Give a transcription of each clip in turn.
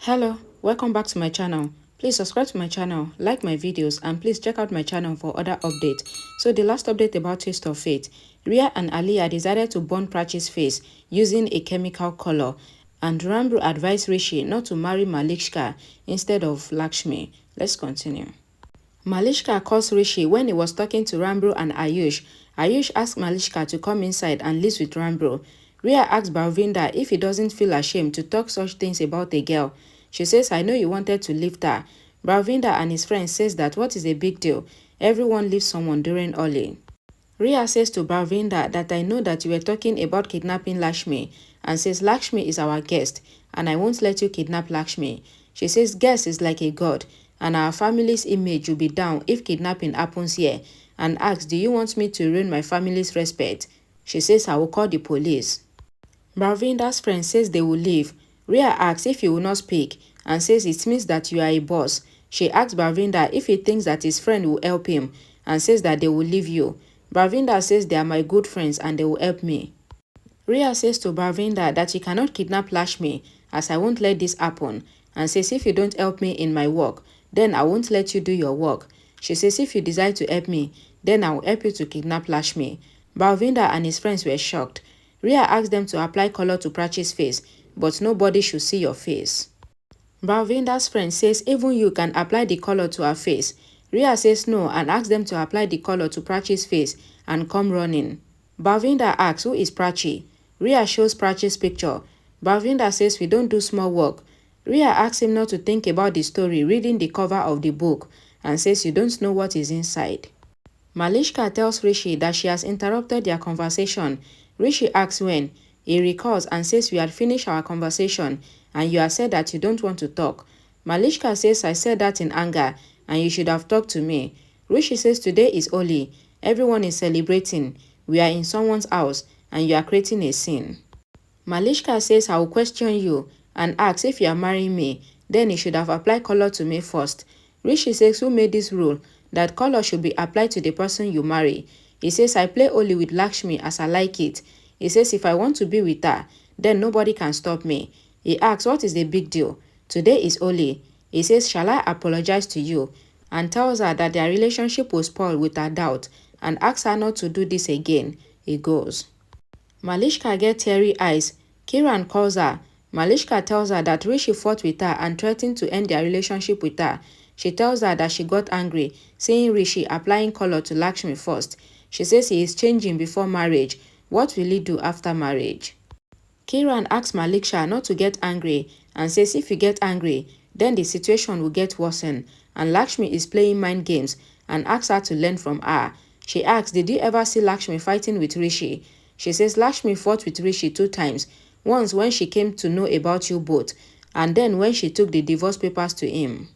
Hello, welcome back to my channel. Please subscribe to my channel, like my videos, and please check out my channel for other updates. So the last update about Taste of Fate, Ria and Aliyah decided to burn Prachi's face using a chemical color, and Rambu advised Rishi not to marry Malishka instead of Lakshmi. Let's continue. Malishka calls Rishi when he was talking to Rambu and Ayush. Ayush asked Malishka to come inside and live with Rambu. Ria asks Balwinder if he doesn't feel ashamed to talk such things about a girl. She says, I know you wanted to lift her. Balwinder and his friends says that what is a big deal? Everyone leaves someone during Oli. Ria says to Balwinder that I know that you were talking about kidnapping Lakshmi and says Lakshmi is our guest and I won't let you kidnap Lakshmi. She says guest is like a god and our family's image will be down if kidnapping happens here, and asks, do you want me to ruin my family's respect? She says I will call the police. Balwinder's friend says they will leave. Ria asks if he will not speak and says it means that you are a boss. She asks Balwinder if he thinks that his friend will help him and says that they will leave you. Balwinder says they are my good friends and they will help me. Ria says to Balwinder that she cannot kidnap Lakshmi as I won't let this happen, and says if you don't help me in my work, then I won't let you do your work. She says if you decide to help me, then I will help you to kidnap Lakshmi. Balwinder and his friends were shocked. Ria asked them to apply color to Prachi's face, but nobody should see your face. Balwinder's friend says even you can apply the color to her face. Ria says no and asks them to apply the color to Prachi's face and come running. Balwinder asks who is Prachi. Ria shows Prachi's picture. Balwinder says we don't do small work. Ria asks him not to think about the story reading the cover of the book and says you don't know what is inside. Malishka tells Rishi that she has interrupted their conversation. Rishi asks when. He recalls and says we had finished our conversation and you have said that you don't want to talk. Malishka says I said that in anger and you should have talked to me. Rishi says today is Oli. Everyone is celebrating. We are in someone's house and you are creating a scene. Malishka says I will question you and asks if you are marrying me, then you should have applied color to me first. Rishi says who made this rule that color should be applied to the person you marry. He says I play Oli with Lakshmi as I like it. He says if I want to be with her, then nobody can stop me. He asks what is the big deal? Today is Oli. He says shall I apologize to you? And tells her that their relationship was spoiled with her doubt and asks her not to do this again. He goes. Malishka gets teary eyes. Kiran calls her. Malishka tells her that Rishi fought with her and threatened to end their relationship with her. She tells her that she got angry, seeing Rishi applying color to Lakshmi first. She says he is changing before marriage. What will he do after marriage? Kiran asks Malishka not to get angry and says if you get angry, then the situation will get worsened, and Lakshmi is playing mind games and asks her to learn from her. She asks, did you ever see Lakshmi fighting with Rishi? She says Lakshmi fought with Rishi 2 times, once when she came to know about you both, and then when she took the divorce papers to him.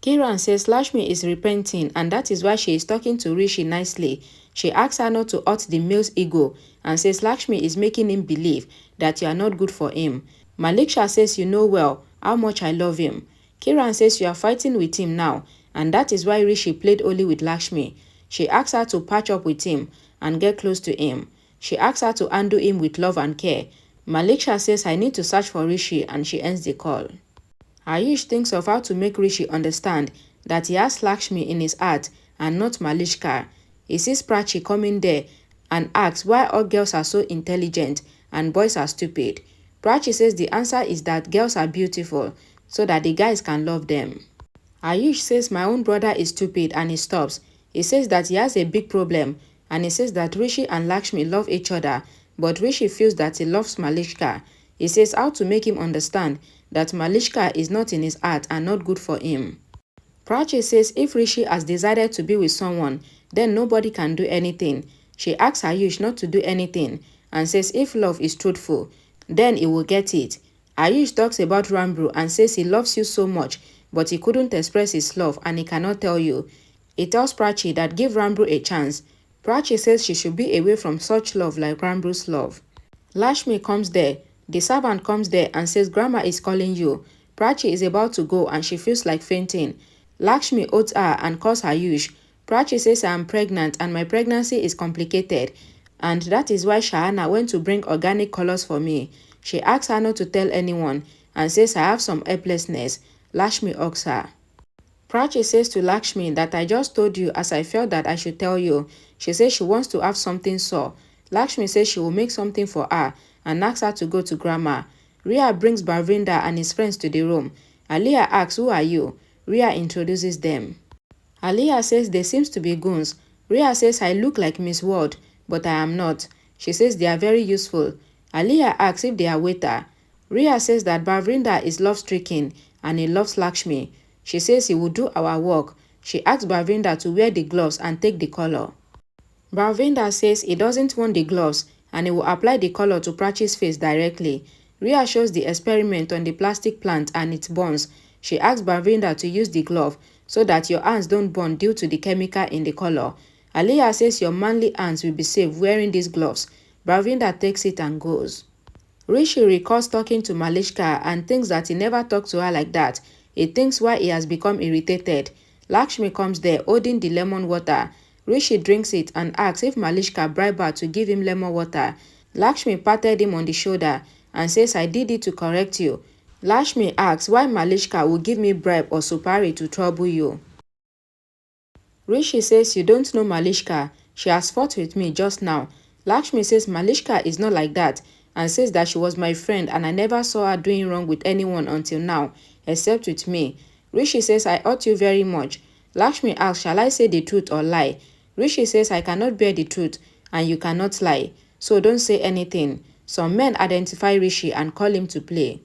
Kiran says Lakshmi is repenting and that is why she is talking to Rishi nicely. She asks her not to hurt the male's ego and says Lakshmi is making him believe that you are not good for him. Malishka says you know well how much I love him. Kiran says you are fighting with him now and that is why Rishi played Oli with Lakshmi. She asks her to patch up with him and get close to him. She asks her to handle him with love and care. Malishka says I need to search for Rishi and she ends the call. Ayush thinks of how to make Rishi understand that he has Lakshmi in his heart and not Malishka. He sees Prachi coming there and asks why all girls are so intelligent and boys are stupid. Prachi says the answer is that girls are beautiful so that the guys can love them. Ayush says my own brother is stupid and he stops. He says that he has a big problem and he says that Rishi and Lakshmi love each other, but Rishi feels that he loves Malishka. He says how to make him understand that Malishka is not in his heart and not good for him. Prachi says if Rishi has decided to be with someone, then nobody can do anything. She asks Ayush not to do anything and says if love is truthful, then he will get it. Ayush talks about Rambu and says he loves you so much, but he couldn't express his love and he cannot tell you. He tells Prachi that give Rambu a chance. Prachi says she should be away from such love like Rambu's love. Lakshmi comes there. The servant comes there and says Grandma is calling you. Prachi is about to go and she feels like fainting. Lakshmi holds her and calls Ayush. Prachi says I am pregnant and my pregnancy is complicated and that is why Shahana went to bring organic colors for me. She asks her not to tell anyone and says I have some helplessness. Lakshmi asks her. Prachi says to Lakshmi that I just told you as I felt that I should tell you. She says she wants to have something so. Lakshmi says she will make something for her and asks her to go to grandma. Ria brings Balwinder and his friends to the room. Aliyah asks, who are you? Ria introduces them. Aliyah says they seems to be goons. Ria says I look like Miss World, but I am not. She says they are very useful. Aliyah asks if they are waiter. Ria says that Balwinder is love-stricken and he loves Lakshmi. She says he will do our work. She asks Balwinder to wear the gloves and take the color. Balwinder says he doesn't want the gloves and he will apply the color to Prachi's face directly. Ria shows the experiment on the plastic plant and it burns. She asks Balwinder to use the glove so that your hands don't burn due to the chemical in the color. Aliyah says your manly hands will be safe wearing these gloves. Balwinder takes it and goes. Rishi recalls talking to Malishka and thinks that he never talked to her like that. He thinks why he has become irritated. Lakshmi comes there holding the lemon water. Rishi drinks it and asks if Malishka bribed her to give him lemon water. Lakshmi patted him on the shoulder and says I did it to correct you. Lakshmi asks why Malishka will give me bribe or supari to trouble you. Rishi says you don't know Malishka. She has fought with me just now. Lakshmi says Malishka is not like that and says that she was my friend and I never saw her doing wrong with anyone until now, except with me. Rishi says I hurt you very much. Lakshmi asks shall I say the truth or lie? Rishi says I cannot bear the truth and you cannot lie, so don't say anything. Some men identify Rishi and call him to play.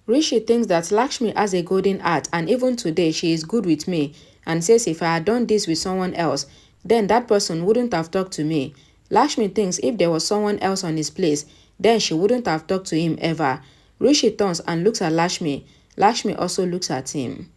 Rishi thinks that Lakshmi has a golden heart and even today she is good with me and says if I had done this with someone else, then that person wouldn't have talked to me. Lakshmi thinks if there was someone else on his place, then she wouldn't have talked to him ever. Rishi turns and looks at Lakshmi. Lakshmi also looks at him.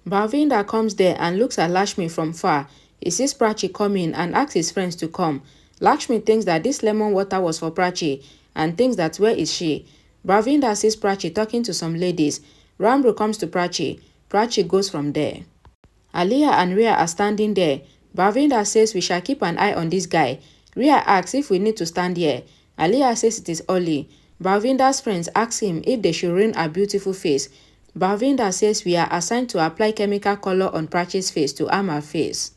Balwinder comes there and looks at Lakshmi from far. He sees Prachi coming and asks his friends to come. Lakshmi thinks that this lemon water was for Prachi and thinks that where is she? Balwinder sees Prachi talking to some ladies. Rambro comes to Prachi. Prachi goes from there. Aliyah and Ria are standing there. Balwinder says we shall keep an eye on this guy. Ria asks if we need to stand here. Aliyah says it is early. Balwinder's friends ask him if they should ruin her beautiful face. Balwinder says we are assigned to apply chemical color on Prachi's face to harm her face.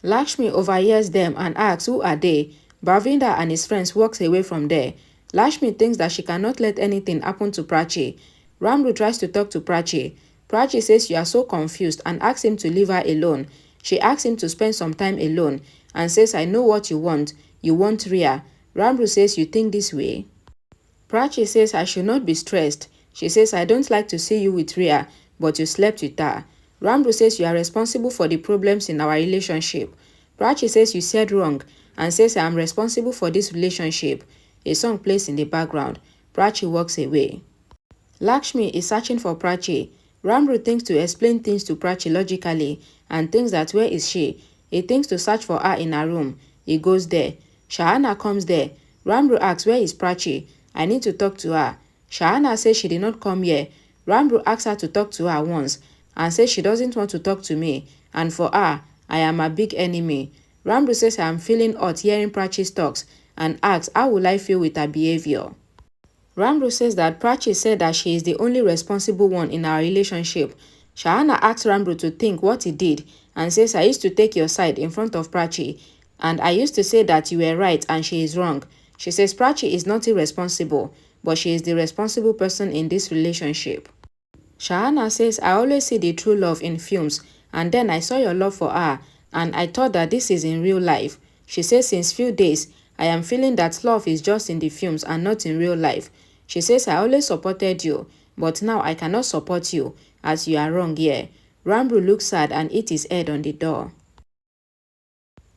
Lakshmi overhears them and asks who are they. Balwinder and his friends walks away from there. Lakshmi thinks that she cannot let anything happen to Prachi. Ramru tries to talk to Prachi. Prachi says you are so confused and asks him to leave her alone. She asks him to spend some time alone and says I know what you want. You want Ria. Ramru says you think this way. Prachi says I should not be stressed. She says I don't like to see you with Ria, but you slept with her. Ramru says you are responsible for the problems in our relationship. Prachi says you said wrong and says I am responsible for this relationship. A song plays in the background. Prachi walks away. Lakshmi is searching for Prachi. Ramru thinks to explain things to Prachi logically and thinks that where is she? He thinks to search for her in her room. He goes there. Shahana comes there. Ramru asks where is Prachi? I need to talk to her. Shahana says she did not come here. Ramru asks her to talk to her once and says she doesn't want to talk to me and for her, I am a big enemy. Ramru says I am feeling hot hearing Prachi's talks and asks how will I feel with her behavior. Ramru says that Prachi said that she is the only responsible one in our relationship. Shahana asks Ramru to think what he did and says I used to take your side in front of Prachi and I used to say that you were right and she is wrong. She says Prachi is not irresponsible, but she is the responsible person in this relationship. Shahana says I always see the true love in films and then I saw your love for her and I thought that this is in real life. She says since few days I am feeling that love is just in the films and not in real life. She says I always supported you, but now I cannot support you as you are wrong here. Ramru looks sad and hits his head on the door.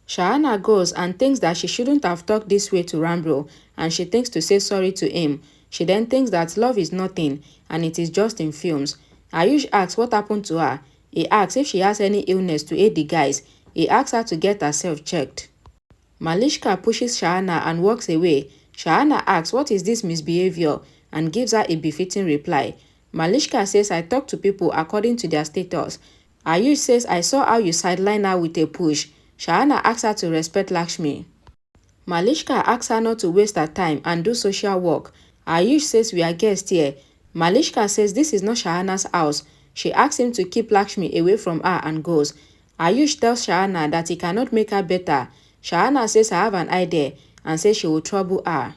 Shahana goes and thinks that she shouldn't have talked this way to Ramru and she thinks to say sorry to him. She then thinks that love is nothing and it is just in films. Ayush asks what happened to her. He asks if she has any illness to aid the guys. He asks her to get herself checked. Malishka pushes Shahana and walks away. Shahana asks what is this misbehavior and gives her a befitting reply. Malishka says I talk to people according to their status. Ayush says I saw how you sideline her with a push. Shahana asks her to respect Lakshmi. Malishka asks her not to waste her time and do social work. Ayush says we are guests here. Malishka says this is not Shahana's house. She asks him to keep Lakshmi away from her and goes. Ayush tells Shahana that he cannot make her better. Shahana says I have an idea and says she will trouble her.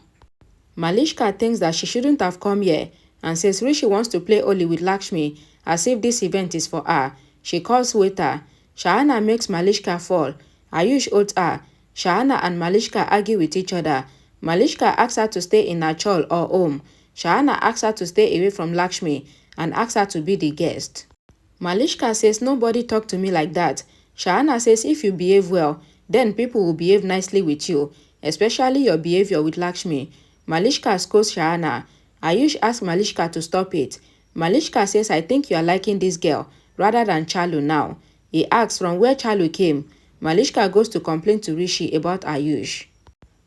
Malishka thinks that she shouldn't have come here and says Rishi wants to play Oli with Lakshmi as if this event is for her. She calls waiter. Shahana makes Malishka fall. Ayush holds her. Shahana and Malishka argue with each other. Malishka asks her to stay in her chawl or home. Shahana asks her to stay away from Lakshmi and asks her to be the guest. Malishka says nobody talk to me like that. Shahana says if you behave well, then people will behave nicely with you, especially your behavior with Lakshmi. Malishka scolds Shahana. Ayush asks Malishka to stop it. Malishka says I think you are liking this girl rather than Chalu now. He asks from where Chalu came. Malishka goes to complain to Rishi about Ayush.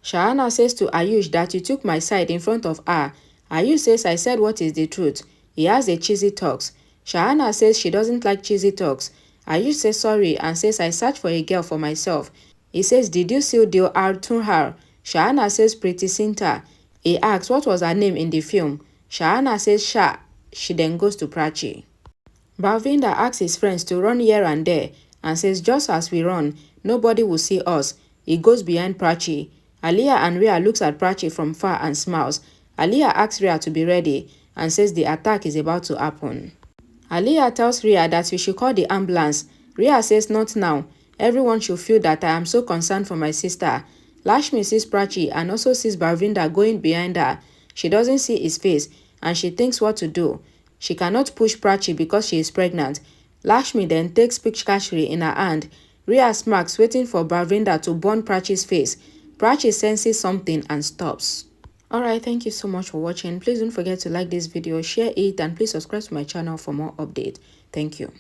Shahana says to Ayush that you took my side in front of her. Ayush says I said what is the truth. He has a cheesy talks. Shahana says she doesn't like cheesy talks. Ayush says sorry and says I searched for a girl for myself. He says did you seal the her? Shahana says Pretty Sinta. He asks what was her name in the film. Shahana says Sha. She then goes to Prachi. Balwinder asks his friends to run here and there and says just as we run, nobody will see us. He goes behind Prachi. Aliyah and Rhea looks at Prachi from far and smiles. Aliyah asks Rhea to be ready and says the attack is about to happen. Aliyah tells Rhea that we should call the ambulance. Rhea says not now. Everyone should feel that I am so concerned for my sister. Lakshmi sees Prachi and also sees Balwinder going behind her. She doesn't see his face and she thinks what to do. She cannot push Prachi because she is pregnant. Lakshmi then takes Pikachri in her hand. Rhea smirks waiting for Balwinder to burn Prachi's face. Prachi senses something and stops. Alright, thank you so much for watching. Please don't forget to like this video, share it, and please subscribe to my channel for more updates. Thank you.